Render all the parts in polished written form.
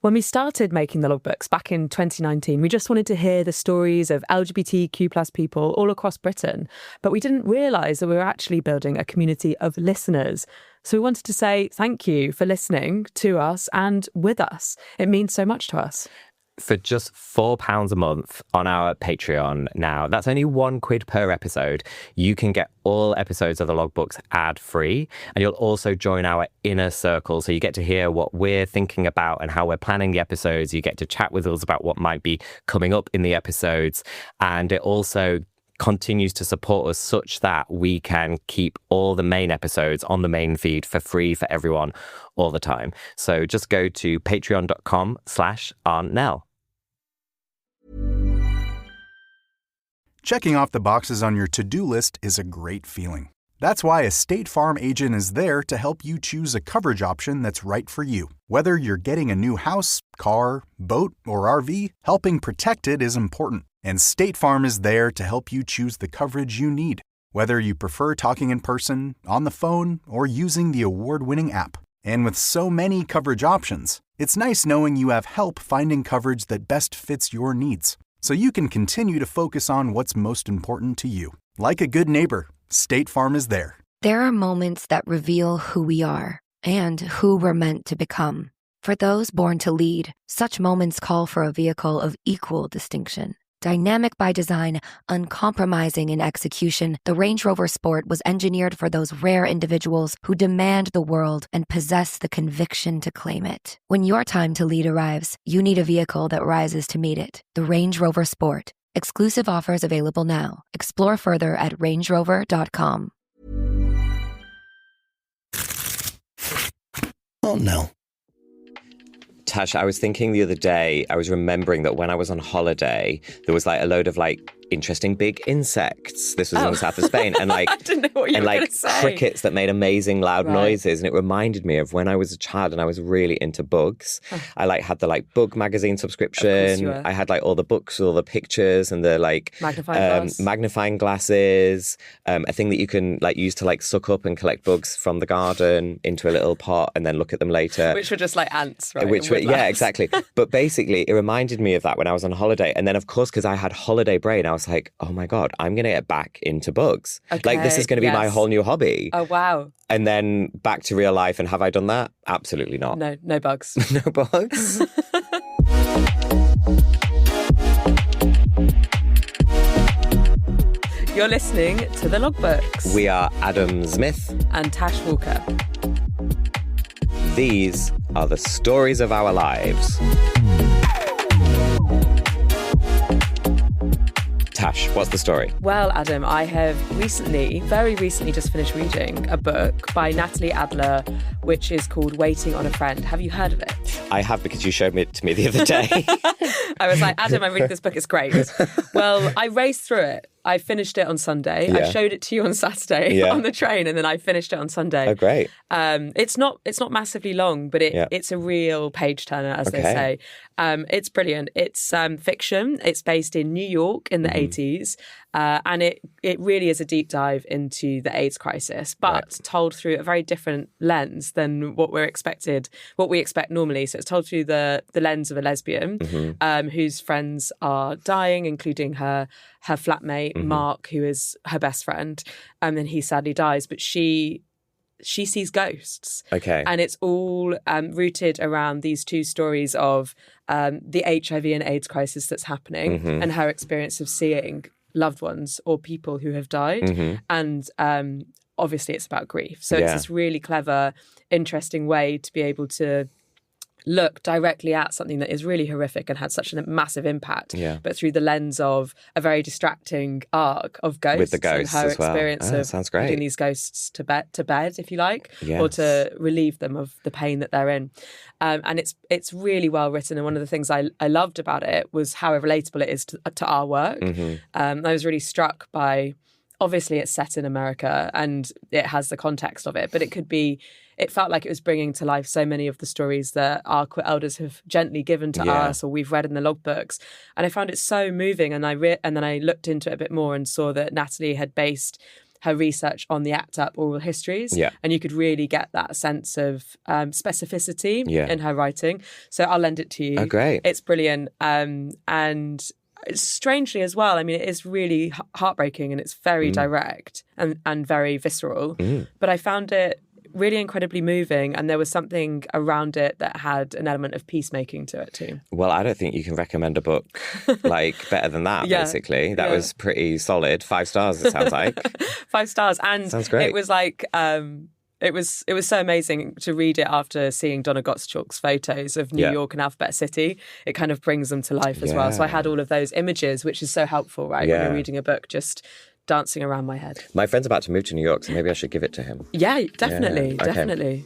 When we started making the logbooks back in 2019, we just wanted to hear the stories of LGBTQ plus people all across Britain. But we didn't realise that we were actually building a community of listeners. So we wanted to say thank you for listening to us and with us. It means so much to us. For just £4 a month on our Patreon now, that's only £1 per episode. You can get all episodes of the logbooks ad-free, and you'll also join our inner circle. So you get to hear what we're thinking about and how we're planning the episodes. You get to chat with us about what might be coming up in the episodes. And it also continues to support us such that we can keep all the main episodes on the main feed for free for everyone all the time. So just go to patreon.com/AuntNell. Checking off the boxes on your to-do list is a great feeling. That's why a State Farm agent is there to help you choose a coverage option that's right for you. Whether you're getting a new house, car, boat, or RV, helping protect it is important. And State Farm is there to help you choose the coverage you need, whether you prefer talking in person, on the phone, or using the award-winning app. And with so many coverage options, it's nice knowing you have help finding coverage that best fits your needs, so you can continue to focus on what's most important to you. Like a good neighbor, State Farm is there. There are moments that reveal who we are and who we're meant to become. For those born to lead, such moments call for a vehicle of equal distinction. Dynamic by design, uncompromising in execution, the Range Rover Sport was engineered for those rare individuals who demand the world and possess the conviction to claim it. When your time to lead arrives, you need a vehicle that rises to meet it. The Range Rover Sport. Exclusive offers available now. Explore further at rangerover.com. Oh, no. Tash, I was thinking the other day, I was remembering that when I was on holiday, there was like a load of like interesting big insects. This was in the south of Spain. And like, I didn't know what you were going to say. Crickets that made amazing loud noises. And it reminded me of when I was a child and I was really into bugs. I like had the like bug magazine subscription. I had like all the books, all the pictures and the like magnifying glasses. A thing that you can like use to like suck up and collect bugs from the garden into a little pot and then look at them later. Which were just like ants, right? Yeah, exactly. But basically, it reminded me of that when I was on holiday. And then, of course, because I had holiday brain, I was like, oh my God, I'm going to get back into bugs. Okay, like, this is going to be my whole new hobby. Oh, wow. And then back to real life. And have I done that? Absolutely not. No bugs. No bugs. You're listening to The Logbooks. We are Adam Zmith and Tash Walker. These are the stories of our lives. Tash, what's the story? Well, Adam, I have very recently just finished reading a book by Natalie Adler, which is called Waiting on a Friend. Have you heard of it? I have, because you showed it to me the other day. I was like, Adam, I'm reading this book, it's great. Well, I raced through it. I finished it on Sunday. Yeah. I showed it to you on Saturday on the train, and then I finished it on Sunday. Oh, great. It's not massively long, but it's a real page turner, as they say. It's brilliant. It's fiction. It's based in New York in the 80s. And it really is a deep dive into the AIDS crisis, but told through a very different lens than what we expect normally. So it's told through the lens of a lesbian whose friends are dying, including her flatmate, Mark, who is her best friend. And then he sadly dies, but she sees ghosts. Okay. And it's all rooted around these two stories of the HIV and AIDS crisis that's happening and her experience of seeing loved ones or people who have died. And obviously it's about grief. So it's this really clever, interesting way to be able to look directly at something that is really horrific and had such a massive impact, but through the lens of a very distracting arc of ghosts. With the ghosts and her experience of putting these ghosts to bed, if you like, or to relieve them of the pain that they're in. And it's really well written. And one of the things I loved about it was how relatable it is to our work. I was really struck by, obviously it's set in America and it has the context of it, but it felt like it was bringing to life so many of the stories that our queer elders have gently given to us or we've read in the logbooks. And I found it so moving. And then I looked into it a bit more and saw that Natalie had based her research on the ACT UP oral histories. Yeah. And you could really get that sense of specificity in her writing. So I'll lend it to you. Oh, great. It's brilliant. And strangely as well, I mean, it is really heartbreaking and it's very direct and very visceral. But I found it really incredibly moving, and there was something around it that had an element of peacemaking to it too. Well, I don't think you can recommend a book like better than that, basically. That was pretty solid. 5 stars, it sounds like. 5 stars. And sounds great. It was like... It was so amazing to read it after seeing Donna Gottschalk's photos of New York and Alphabet City. It kind of brings them to life as well. So I had all of those images, which is so helpful, right? When you're reading a book, just dancing around my head. My friend's about to move to New York, so maybe I should give it to him. Yeah, definitely, Okay. definitely.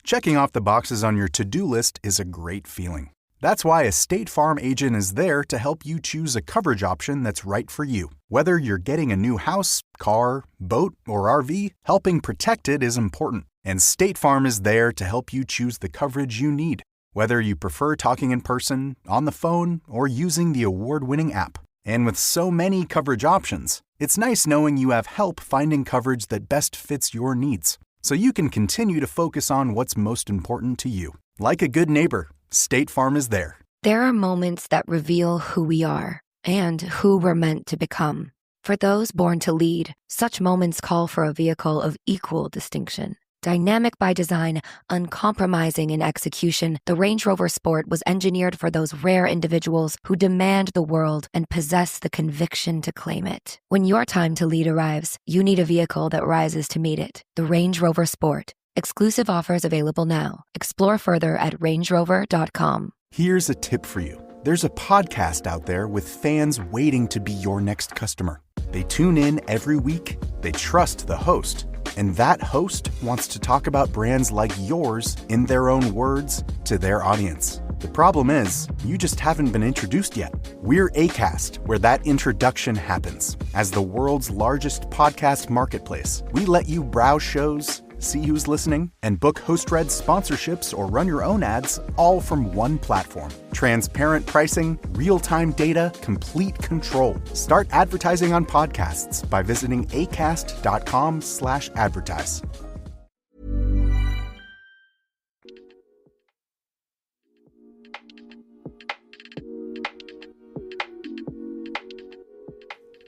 Checking off the boxes on your to-do list is a great feeling. That's why a State Farm agent is there to help you choose a coverage option that's right for you. Whether you're getting a new house, car, boat, or RV, helping protect it is important. And State Farm is there to help you choose the coverage you need. Whether you prefer talking in person, on the phone, or using the award-winning app. And with so many coverage options, it's nice knowing you have help finding coverage that best fits your needs. So you can continue to focus on what's most important to you. Like a good neighbor, State Farm is there. There are moments that reveal who we are and who we're meant to become. For those born to lead, such moments call for a vehicle of equal distinction. Dynamic by design, uncompromising in execution, the Range Rover Sport was engineered for those rare individuals who demand the world and possess the conviction to claim it. When your time to lead arrives, you need a vehicle that rises to meet it. The Range Rover Sport. Exclusive offers available now. Explore further at rangerover.com. Here's a tip for you. There's a podcast out there with fans waiting to be your next customer. They tune in every week, they trust the host, and that host wants to talk about brands like yours in their own words to their audience. The problem is, you just haven't been introduced yet. We're Acast, where that introduction happens. As the world's largest podcast marketplace, we let you browse shows, see who's listening, and book host-read sponsorships or run your own ads, all from one platform. Transparent pricing, real-time data, complete control. Start advertising on podcasts by visiting acast.com/advertise.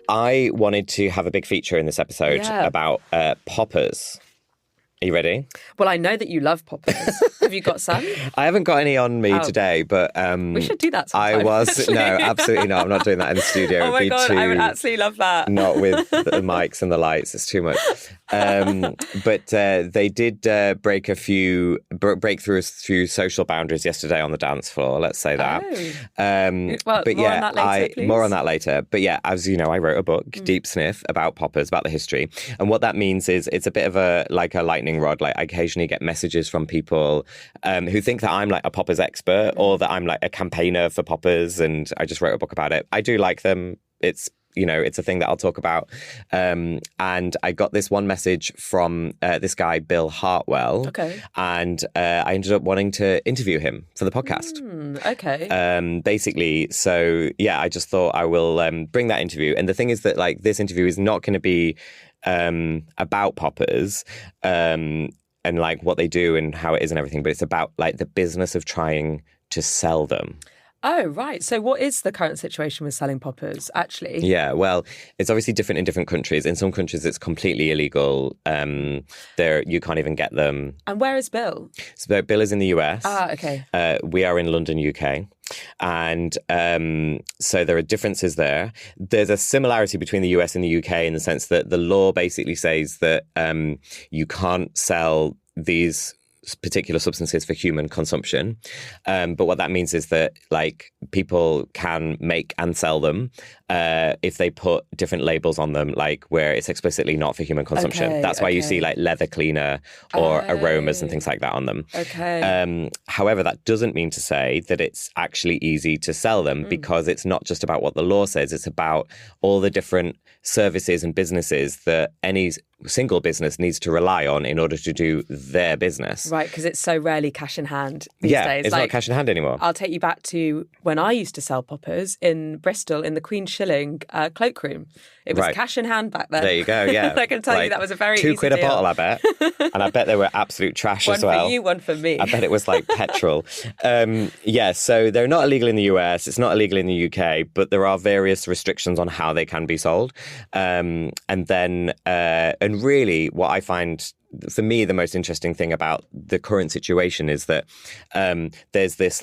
I wanted to have a big feature in this episode about poppers. Are you ready? Well, I know that you love poppers. Have you got some? I haven't got any on me today, but... we should do that sometime. I was... No, absolutely not. I'm not doing that in the studio. Oh my God, I would absolutely love that. Not with the mics and the lights. It's too much. But they did break through a few social boundaries yesterday on the dance floor. Let's say that. Well, but more on that later, please. More on that later. But yeah, as you know, I wrote a book, Deep Sniff, about poppers, about the history. And what that means is it's a bit of a lightning rod. Like I occasionally get messages from people who think that I'm like a poppers expert or that I'm like a campaigner for poppers, and I just wrote a book about it. I do like them. It's a thing that I'll talk about. And I got this one message from this guy, Bill Hartwell. Okay. And I ended up wanting to interview him for the podcast. Okay. Basically, so yeah, I just thought I will bring that interview. And the thing is that like this interview is not going to be about poppers and like what they do and how it is and everything, but it's about like the business of trying to sell them. Oh, right. So what is the current situation with selling poppers, actually? Yeah, well, it's obviously different in different countries. In some countries, it's completely illegal. You can't even get them. And where is Bill? So Bill is in the US. Ah, okay. We are in London, UK. And so there are differences there. There's a similarity between the US and the UK in the sense that the law basically says that you can't sell these particular substances for human consumption. But what that means is that like people can make and sell them if they put different labels on them, like where it's explicitly not for human consumption. Okay, That's why you see like leather cleaner or aromas and things like that on them. Okay. However, that doesn't mean to say that it's actually easy to sell them because it's not just about what the law says. It's about all the different services and businesses that any single business needs to rely on in order to do their business. Right, because it's so rarely cash in hand these days. It's not cash in hand anymore. I'll take you back to when I used to sell poppers in Bristol in the Queen's Shilling cloakroom. It was cash in hand back then. There you go, yeah. I can tell you that was a very easy £2 a deal. bottle, I bet. And I bet they were absolute trash as well. One for you, one for me. I bet it was like petrol. So they're not illegal in the US. It's not illegal in the UK, but there are various restrictions on how they can be sold. And really what I find, for me, the most interesting thing about the current situation is that there's this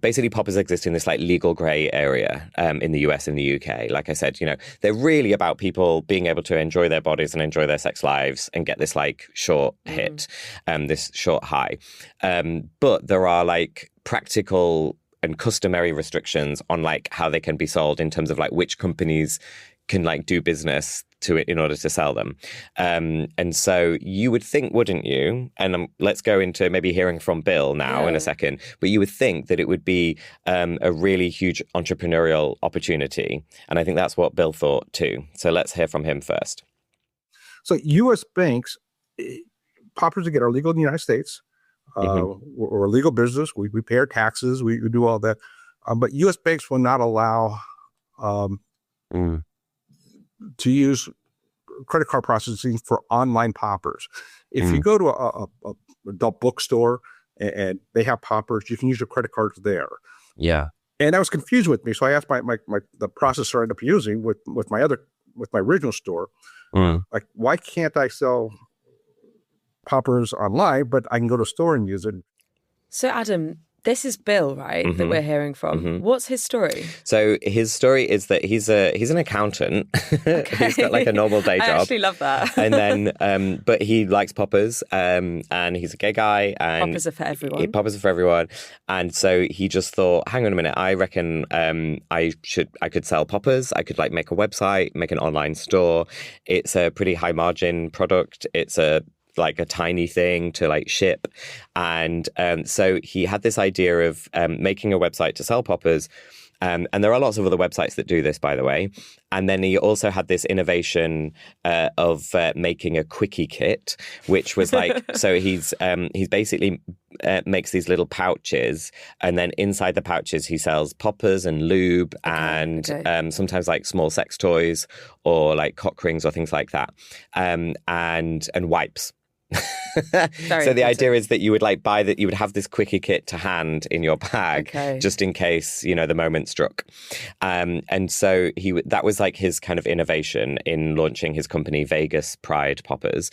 basically poppers exist in this legal grey area in the US and the UK. Like I said, they're really about people being able to enjoy their bodies and enjoy their sex lives and get this short hit, this short high. But there are practical and customary restrictions on how they can be sold in terms of which companies can do business to it in order to sell them. And so you would think, wouldn't you? And let's go into maybe hearing from Bill now in a second, but you would think that it would be a really huge entrepreneurial opportunity. And I think that's what Bill thought too. So let's hear from him first. So U.S. banks, poppers again are legal in the United States. We're a legal business. We pay our taxes. We do all that. But U.S. banks will not allow to use credit card processing for online poppers. If you go to a adult bookstore and they have poppers, you can use your credit cards there. Yeah. And that was confused with me. So I asked the processor I ended up using with my original store, why can't I sell poppers online, but I can go to a store and use it? So Adam, this is Bill, right, that we're hearing from. What's his story? So his story is that he's an accountant. He's got a normal day job. I actually love that. And then, but he likes poppers, and he's a gay guy. And poppers are for everyone. Poppers are for everyone. And so he just thought, hang on a minute, I reckon I could sell poppers. I could make a website, make an online store. It's a pretty high margin product. It's a tiny thing to ship. And so he had this idea of making a website to sell poppers. And there are lots of other websites that do this, by the way. And then he also had this innovation of making a quickie kit, which was so he's basically makes these little pouches, and then inside the pouches he sells poppers and lube and sometimes small sex toys or cock rings or things like that, and wipes. So the idea is that you would buy that, you would have this quickie kit to hand in your bag, just in case the moment struck. And so that was his kind of innovation in launching his company Vegas Pride Poppers.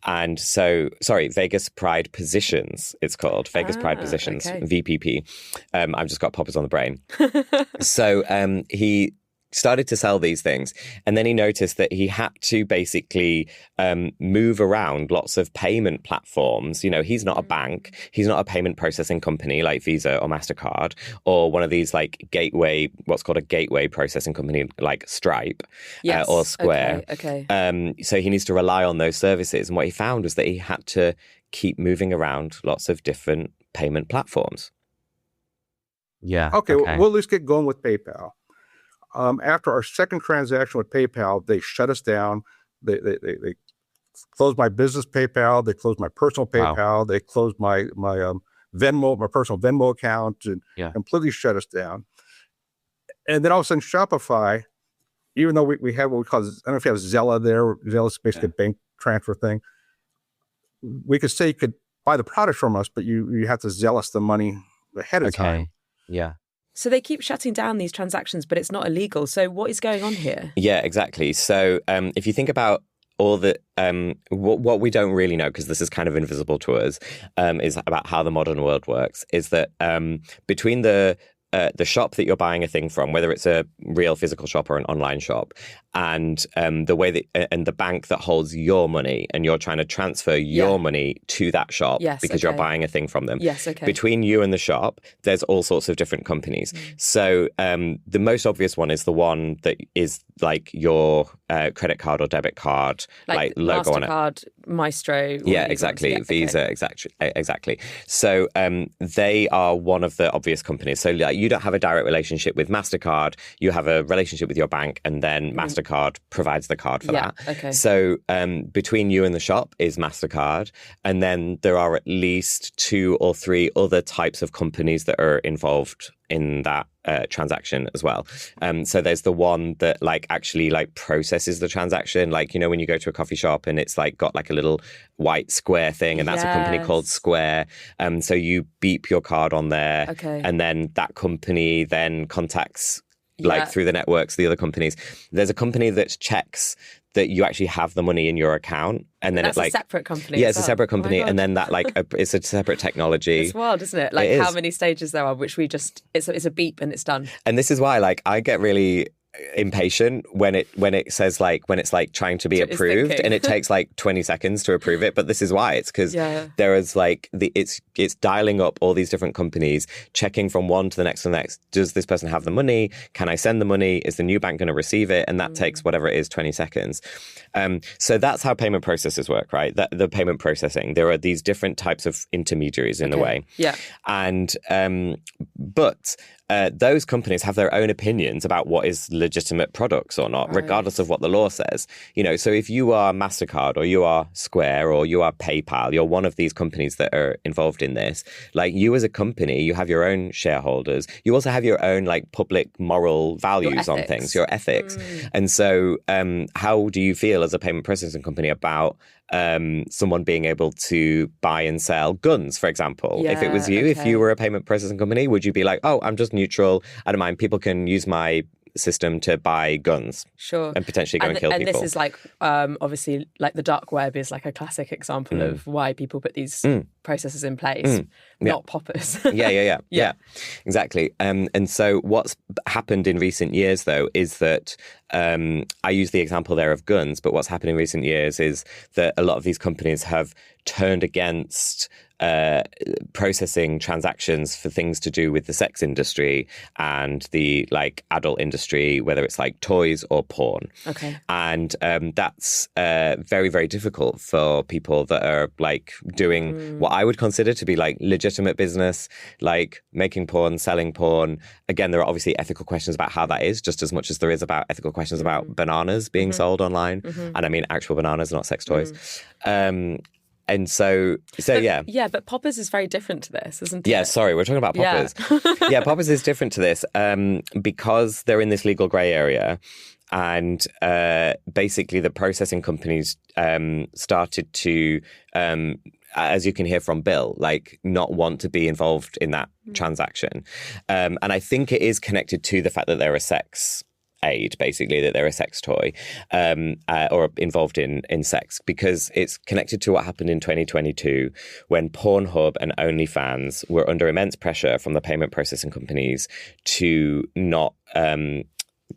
And so Vegas Pride Positions, it's called Vegas Pride Positions, VPP. I've just got poppers on the brain. So he started to sell these things, and then he noticed that he had to basically move around lots of payment platforms. He's not a bank, he's not a payment processing company like Visa or MasterCard, or one of these what's called a gateway processing company like Stripe or Square. So he needs to rely on those services, and what he found was that he had to keep moving around lots of different payment platforms. Okay. Well, let's get going with PayPal. After our second transaction with PayPal, they shut us down. They closed my business PayPal. They closed my personal PayPal. Wow. They closed my Venmo, my personal Venmo account, and completely shut us down. And then all of a sudden, Shopify, even though we have what we call, I don't know if you have Zella there. Zella's basically a bank transfer thing. We could say you could buy the product from us, but you have to Zell us the money ahead of time. Yeah. So they keep shutting down these transactions, but it's not illegal. So what is going on here? Yeah, exactly. So if you think about all the what we don't really know, because this is kind of invisible to us, is about how the modern world works, is that between the shop that you're buying a thing from, whether it's a real physical shop or an online shop, and the way that and the bank that holds your money, and you're trying to transfer your money to that shop because you're buying a thing from them. Between you and the shop, there's all sorts of different companies. So the most obvious one is the one that is your credit card or debit card, logo on it. MasterCard, Maestro. Exactly. Visa, exactly. So they are one of the obvious companies. So you don't have a direct relationship with MasterCard. You have a relationship with your bank, and then MasterCard MasterCard provides the card for that. Okay. So between you and the shop is MasterCard. And then there are at least 2 or 3 other types of companies that are involved in that transaction as well. So there's the one that like actually like processes the transaction. Like, you know, when you go to a coffee shop and it's like got like a little white square thing, and that's a company called Square. So you beep your card on there. Okay. And then that company then contacts like through the networks, the other companies. There's a company that checks that you actually have the money in your account, and then that's it's like a separate company. Yeah, it's a separate company, and then that like it's a separate technology. It's wild, isn't it? Like how many stages there are, which we just it's a beep and it's done. And this is why like I get really impatient when it says like when it's like trying to be approved and it takes like 20 seconds to approve it. But this is why. It's because there is like it's dialing up all these different companies, checking from one to the next to the next. Does this person have the money? Can I send the money? Is the new bank going to receive it? And that takes whatever it is, 20 seconds. So that's how payment processes work, right? The payment processing. There are these different types of intermediaries in the way. Yeah. And but those companies have their own opinions about what is legitimate products or not, regardless of what the law says. You know, so if you are MasterCard or you are Square or you are PayPal, you're one of these companies that are involved in this. Like you as a company, you have your own shareholders. You also have your own like public moral values on things, your ethics. And so how do you feel as a payment processing company about someone being able to buy and sell guns, for example? If it was you, if you were a payment processing company, would you be like, oh, I'm just neutral, I don't mind, people can use my system to buy guns, and potentially go and kill people? And this is like obviously like the dark web is like a classic example of why people put these processes in place, not poppers. Yeah, exactly. And so what's happened in recent years though is that I use the example there of guns, but what's happened in recent years is that a lot of these companies have turned against processing transactions for things to do with the sex industry and the like adult industry, whether it's like toys or porn. Okay. And that's very, very difficult for people that are like doing what I would consider to be like legitimate business, like making porn, selling porn. Again, there are obviously ethical questions about how that is, just as much as there is about ethical questions about bananas being sold online. And I mean actual bananas, not sex toys. And so yeah. Yeah, but poppers is very different to this, isn't it? Yeah, sorry, we're talking about poppers. Yeah, poppers is different to this because they're in this legal grey area. And basically the processing companies started to, as you can hear from Bill, like not want to be involved in that transaction. And I think it is connected to the fact that they're a sex aid, basically, that they're a sex toy or involved in sex, because it's connected to what happened in 2022 when Pornhub and OnlyFans were under immense pressure from the payment processing companies to not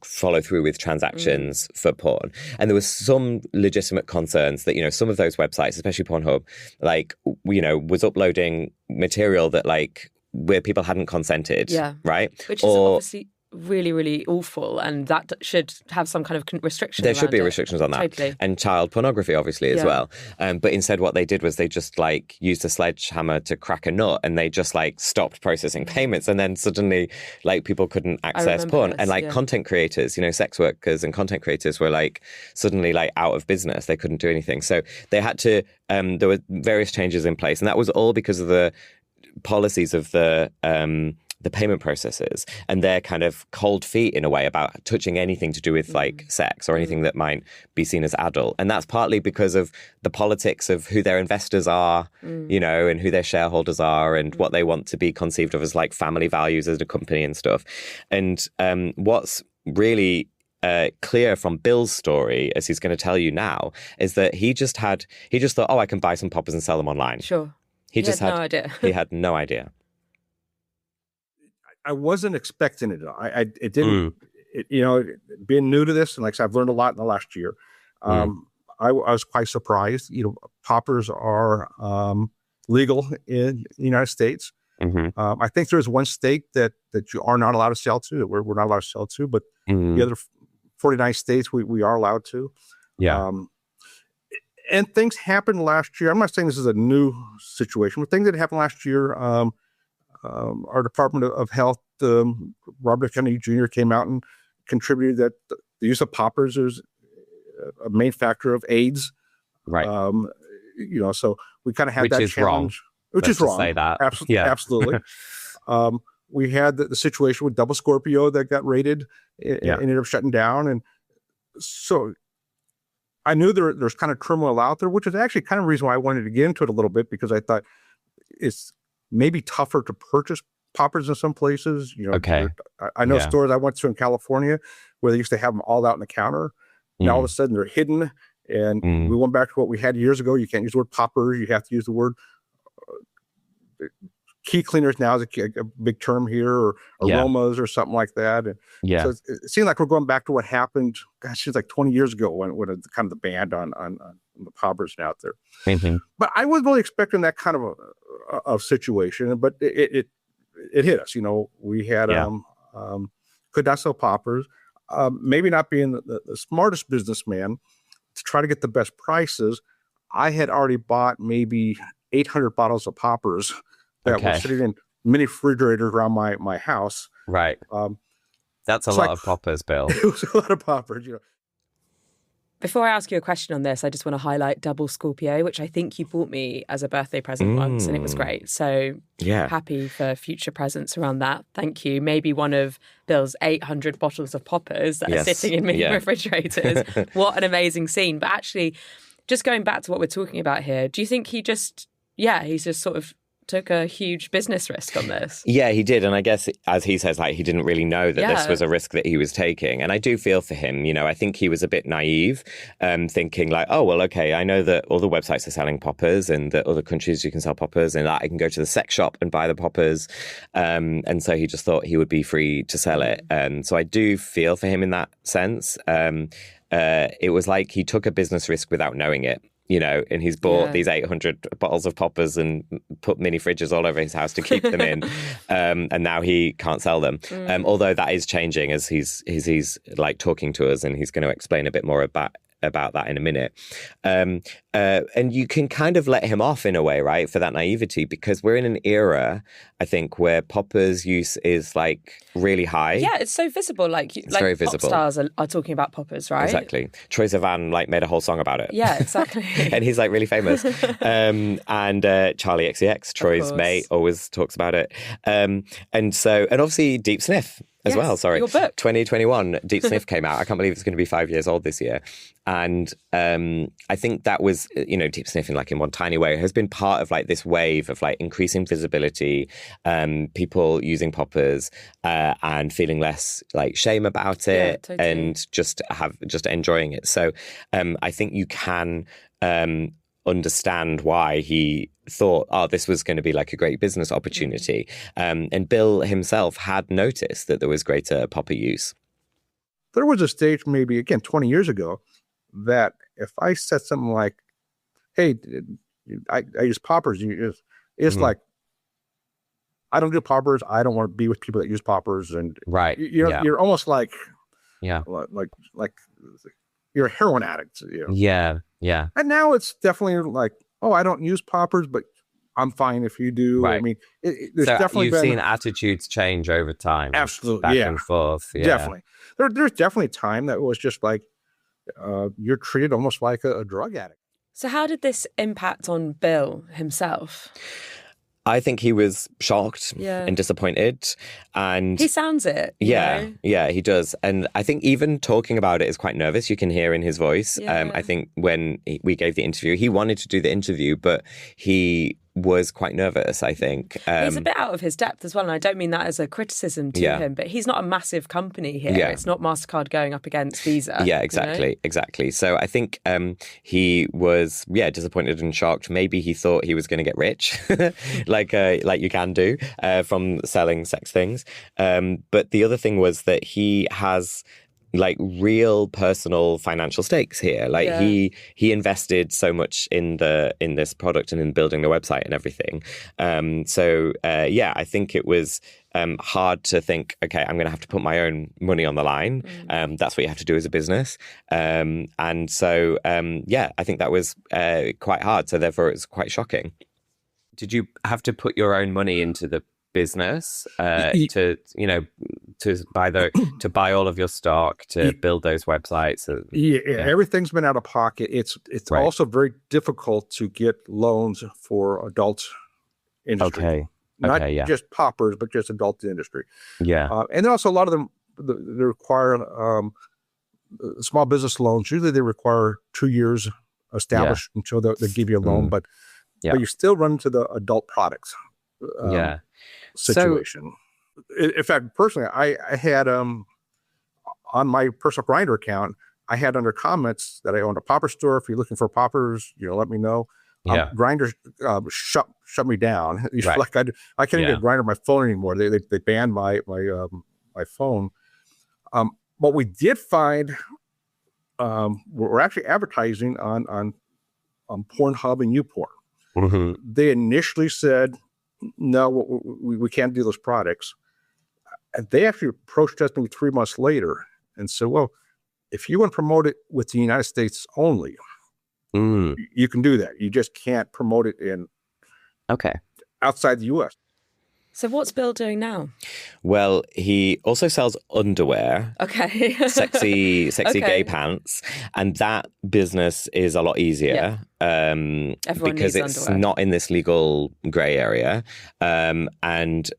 follow through with transactions for porn. And there was some legitimate concerns that, you know, some of those websites, especially Pornhub, like, you know, was uploading material that like where people hadn't consented, right? Which is obviously really, really awful, and that should have some kind of restriction. There should be restrictions on that. Totally. And child pornography, obviously, as well. But instead what they did was they just like used a sledgehammer to crack a nut, and they just like stopped processing payments, and then suddenly like people couldn't access porn. And like content creators, you know, sex workers and content creators were like suddenly like out of business. They couldn't do anything. So they had to, there were various changes in place, and that was all because of the policies of the payment processors and their kind of cold feet in a way about touching anything to do with like sex or anything that might be seen as adult. And that's partly because of the politics of who their investors are, you know, and who their shareholders are and what they want to be conceived of as like family values as a company and stuff. And what's really clear from Bill's story, as he's going to tell you now, is that he just thought, oh, I can buy some poppers and sell them online. Sure. He just had no idea. He had no idea. I wasn't expecting it. It didn't, you know, being new to this, and like I said, I've learned a lot in the last year. I was quite surprised. You know, poppers are legal in the United States. I think there's one state that you are not allowed to sell to, that we're not allowed to sell to, but the other 49 states we are allowed to. And things happened last year. I'm not saying this is a new situation, but things that happened last year. Our Department of Health, Robert F. Kennedy Jr. came out and contributed that the use of poppers is a main factor of AIDS. Right. So we kind of had that challenge. Which is wrong. Say that. Absolutely. We had the situation with Double Scorpio that got raided and ended up shutting down. And so I knew there's kind of turmoil out there, which is actually kind of the reason why I wanted to get into it a little bit, because I thought it's maybe tougher to purchase poppers in some places. Okay. I know stores I went to in California where they used to have them all out on the counter. Now all of a sudden they're hidden. And we went back to what we had years ago. You can't use the word popper. You have to use the word key cleaners now is a big term here, or aromas or something like that. And so it seems like we're going back to what happened, gosh, it's like 20 years ago when kind of the ban on the poppers out there. Mm-hmm. But I wasn't really expecting that kind of a situation, but it hit us. We had could not sell poppers. Maybe not being the smartest businessman to try to get the best prices. I had already bought maybe 800 bottles of poppers that were sitting in mini refrigerators around my house. Right. That's a lot of poppers, Bill. It was a lot of poppers, Before I ask you a question on this, I just want to highlight Double Scorpio, which I think you bought me as a birthday present once, and it was great. So happy for future presents around that. Thank you. Maybe one of Bill's 800 bottles of poppers that are sitting in mini refrigerators. What an amazing scene. But actually, just going back to what we're talking about here, do you think he's just sort of took a huge business risk on this? Yeah, he did. And I guess, as he says, he didn't really know that this was a risk that he was taking. And I do feel for him. I think he was a bit naive, thinking oh, well, okay, I know that all the websites are selling poppers and that other countries you can sell poppers and that I can go to the sex shop and buy the poppers. And so he just thought he would be free to sell it. So I do feel for him in that sense. It was like he took a business risk without knowing it. And he's bought these 800 bottles of poppers and put mini fridges all over his house to keep them in. And now he can't sell them. Although that is changing as he's talking to us, and he's going to explain a bit more about that in a minute. And you can kind of let him off in a way, right, for that naivety, because we're in an era, I think, where poppers use is really high. Yeah, it's so visible. It's very visible. Pop stars are talking about poppers, right? Exactly. Troye Sivan made a whole song about it. Yeah, exactly. And he's really famous. And Charlie XCX, Troy's mate, always talks about it. And obviously Deep Sniff as well. Sorry, your book. 2021, Deep Sniff came out. I can't believe it's going to be 5 years old this year. And I think that was, Deep Sniffing, in one tiny way, has been part of this wave of increasing visibility, people using poppers and feeling less shame about it, totally. And just enjoying it. So I think you can understand why he thought, this was going to be a great business opportunity. And Bill himself had noticed that there was greater popper use. There was a stage maybe, again, 20 years ago, that if I said something like, hey, I use poppers, it's I don't do poppers. I don't want to be with people that use poppers. And you're almost like you're a heroin addict. Yeah. And now it's definitely I don't use poppers, but I'm fine if you do. Right. I mean, there's definitely you've seen attitudes change over time. Absolutely. Back and forth. Yeah. Definitely. There's definitely time that was just you're treated almost like a drug addict. So how did this impact on Bill himself? I think he was shocked and disappointed. And he sounds it. Yeah, he does. And I think even talking about it is quite nervous. You can hear in his voice. I think when we gave the interview, he wanted to do the interview, but he was quite nervous, I think. He's a bit out of his depth as well, and I don't mean that as a criticism to him, but he's not a massive company here. Yeah. It's not MasterCard going up against Visa. Yeah, exactly. So I think he was, disappointed and shocked. Maybe he thought he was going to get rich, like you can do from selling sex things. But the other thing was that he has real personal financial stakes here. He invested so much in this product and in building the website and everything. I think it was hard to think, okay, I'm going to have to put my own money on the line. That's what you have to do as a business. I think that was quite hard. So therefore it was quite shocking. Did you have to put your own money into the business to buy all of your stock, to build those websites. Everything's been out of pocket. It's also very difficult to get loans for adult industry. Okay. Not just poppers, but just adult industry. Yeah. And then also a lot of them, they require small business loans. Usually they require 2 years established until they give you a loan, but you still run into the adult products situation. In fact, personally, I had on my personal Grindr account, I had under comments that I owned a popper store. If you're looking for poppers, let me know. Grindr shut me down. Like I can't even get Grindr on my phone anymore. They banned my phone. What we did find, we're actually advertising on Pornhub and YouPorn. Mm-hmm. They initially said, no, we can't do those products. And they actually approached us maybe 3 months later and said, well, if you want to promote it with the United States only, you can do that. You just can't promote it outside the U.S. So what's Bill doing now? Well, he also sells underwear. Okay. sexy gay pants. And that business is a lot easier because it's underwear. Not in this legal grey area. And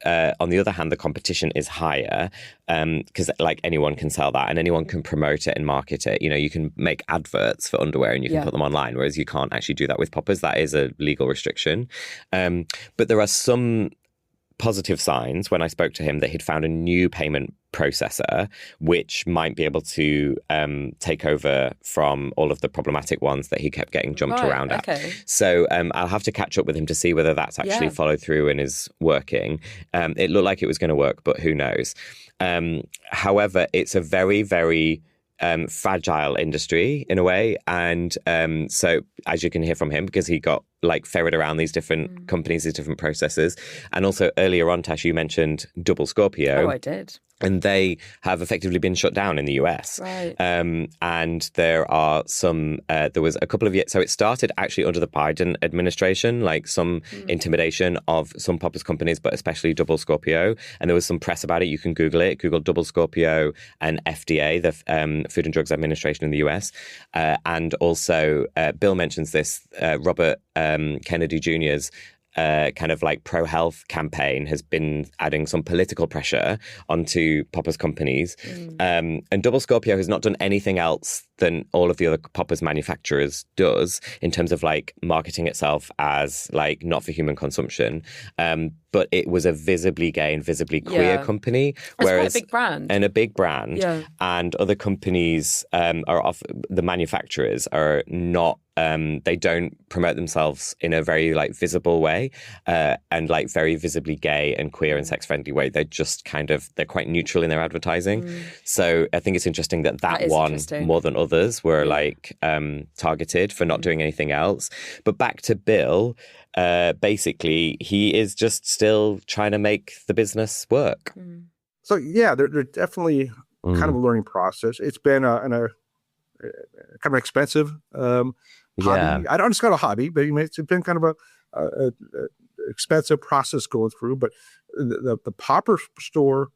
on the other hand, the competition is higher because anyone can sell that and anyone can promote it and market it. You can make adverts for underwear and you can put them online, whereas you can't actually do that with poppers. That is a legal restriction. But there are some positive signs when I spoke to him that he'd found a new payment processor which might be able to take over from all of the problematic ones that he kept getting jumped around at. So I'll have to catch up with him to see whether that's actually followed through and is working. It looked like it was going to work, but who knows? However, it's a very, very fragile industry in a way. And so as you can hear from him, because he got ferried around these different companies, these different processes. And also earlier on, Tash, you mentioned Double Scorpio. Oh, I did. And they have effectively been shut down in the US. Right. And there are some, there was a couple of years, so it started actually under the Biden administration, some intimidation of some poppers companies, but especially Double Scorpio. And there was some press about it. You can Google it. Google Double Scorpio and FDA, the Food and Drugs Administration in the US. And also, Bill mentions this, Robert Kennedy Jr.'s pro-health campaign has been adding some political pressure onto poppers companies. And Double Scorpio has not done anything else than all of the other poppers manufacturers does in terms of marketing itself as not for human consumption. But it was a visibly gay and visibly queer company. Whereas, quite a big brand. And a big brand. Yeah. And other companies the manufacturers are not, they don't promote themselves in a very visible way and very visibly gay and queer and sex-friendly way. They're just they're quite neutral in their advertising. So I think it's interesting that one, more than others, were targeted for not doing anything else. But back to Bill, basically, he is just still trying to make the business work. So they're definitely kind of a learning process. It's been kind of expensive hobby. I don't just got a hobby, but it's been kind of a expensive process going through. But the popper store,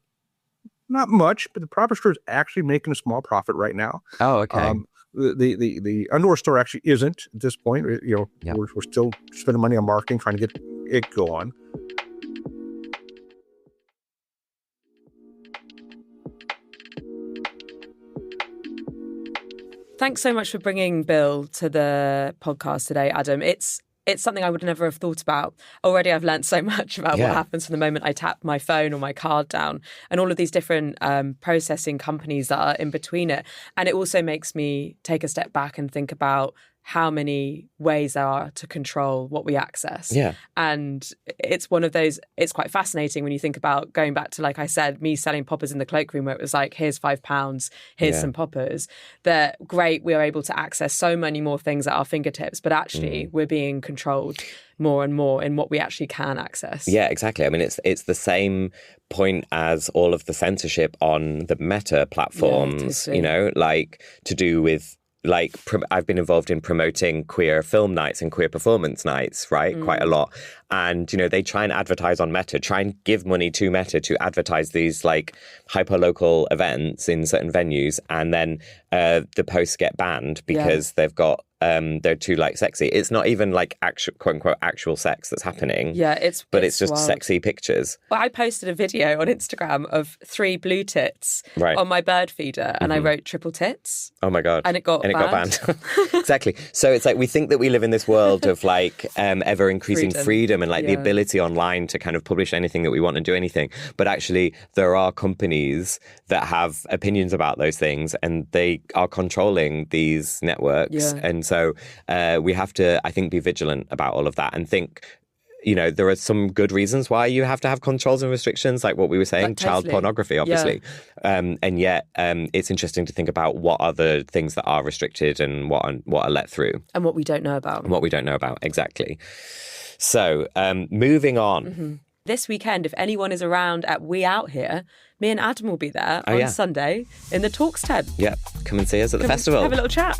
not much, but the popper store is actually making a small profit right now. Oh, okay. The underwear store actually isn't at this point. We're still spending money on marketing, trying to get it going. Thanks so much for bringing Bill to the podcast today, Adam. It's something I would never have thought about. Already I've learned so much about what happens from the moment I tap my phone or my card down and all of these different processing companies that are in between it. And it also makes me take a step back and think about how many ways there are to control what we access. Yeah. And it's one of those, it's quite fascinating when you think about going back to, like I said, me selling poppers in the cloakroom where it was here's £5, here's some poppers. They're great. We are able to access so many more things at our fingertips, but actually we're being controlled more and more in what we actually can access. Yeah, exactly. I mean, it's the same point as all of the censorship on the Meta platforms, totally. To do with I've been involved in promoting queer film nights and queer performance nights, right? Quite a lot. And, they try and advertise on Meta, try and give money to Meta to advertise these like hyper-local events in certain venues. And then the posts get banned because they've got they're too like sexy. It's not even like actual, quote unquote, actual sex that's happening. Yeah, it's just wild. Sexy pictures. Well, I posted a video on Instagram of 3 blue tits on my bird feeder, and I wrote triple tits. Oh my God. And it got banned. Exactly. So it's like we think that we live in this world of like ever increasing freedom and like the ability online to kind of publish anything that we want and do anything. But actually there are companies that have opinions about those things, and they are controlling these networks. Yeah. And so we have to, I think, be vigilant about all of that and think, there are some good reasons why you have to have controls and restrictions, like what we were saying, child pornography, obviously. Yeah. And yet it's interesting to think about what are the things that are restricted and what are let through. And what we don't know about. Exactly. So moving on. Mm-hmm. This weekend, if anyone is around at We Out Here, me and Adam will be there on Sunday in the Talks tent. Yeah, come and see us at the festival. Have a little chat.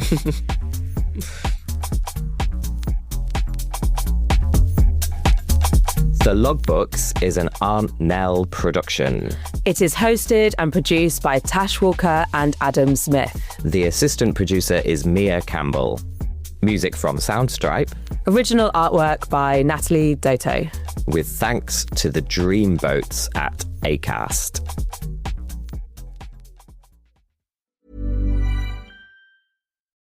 The Logbooks is an Aunt Nell production. It is hosted and produced by Tash Walker and Adam Zmith. The assistant producer is Mia Campbell. Music from Soundstripe. Original artwork by Natalie Doto. With thanks to the dreamboats at Acast.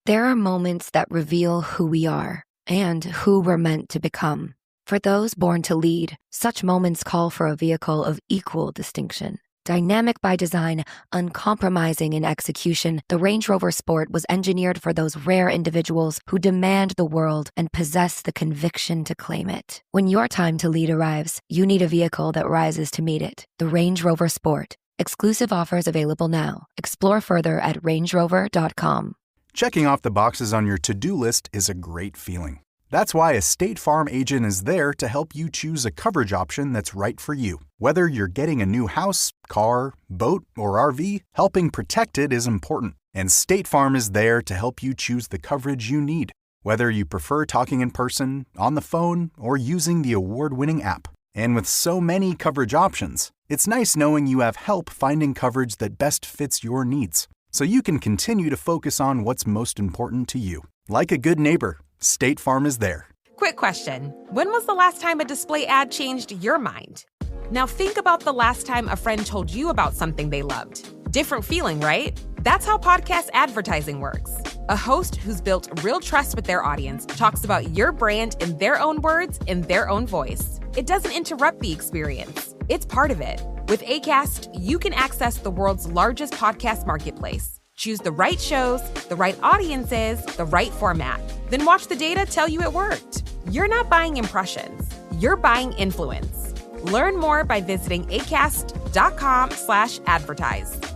There are moments that reveal who we are and who we're meant to become. For those born to lead, such moments call for a vehicle of equal distinction. Dynamic by design, uncompromising in execution, the Range Rover Sport was engineered for those rare individuals who demand the world and possess the conviction to claim it. When your time to lead arrives, you need a vehicle that rises to meet it. The Range Rover Sport. Exclusive offers available now. Explore further at rangerover.com. Checking off the boxes on your to-do list is a great feeling. That's why a State Farm agent is there to help you choose a coverage option that's right for you. Whether you're getting a new house, car, boat, or RV, helping protect it is important. And State Farm is there to help you choose the coverage you need. Whether you prefer talking in person, on the phone, or using the award-winning app. And with so many coverage options, it's nice knowing you have help finding coverage that best fits your needs. So you can continue to focus on what's most important to you. Like a good neighbor, State Farm is there. Quick question. When was the last time a display ad changed your mind? Now think about the last time a friend told you about something they loved. Different feeling, right? That's how podcast advertising works. A host who's built real trust with their audience talks about your brand in their own words, in their own voice. It doesn't interrupt the experience. It's part of it. With Acast, you can access the world's largest podcast marketplace. Choose the right shows, the right audiences, the right format. Then watch the data tell you it worked. You're not buying impressions. You're buying influence. Learn more by visiting acast.com/advertise.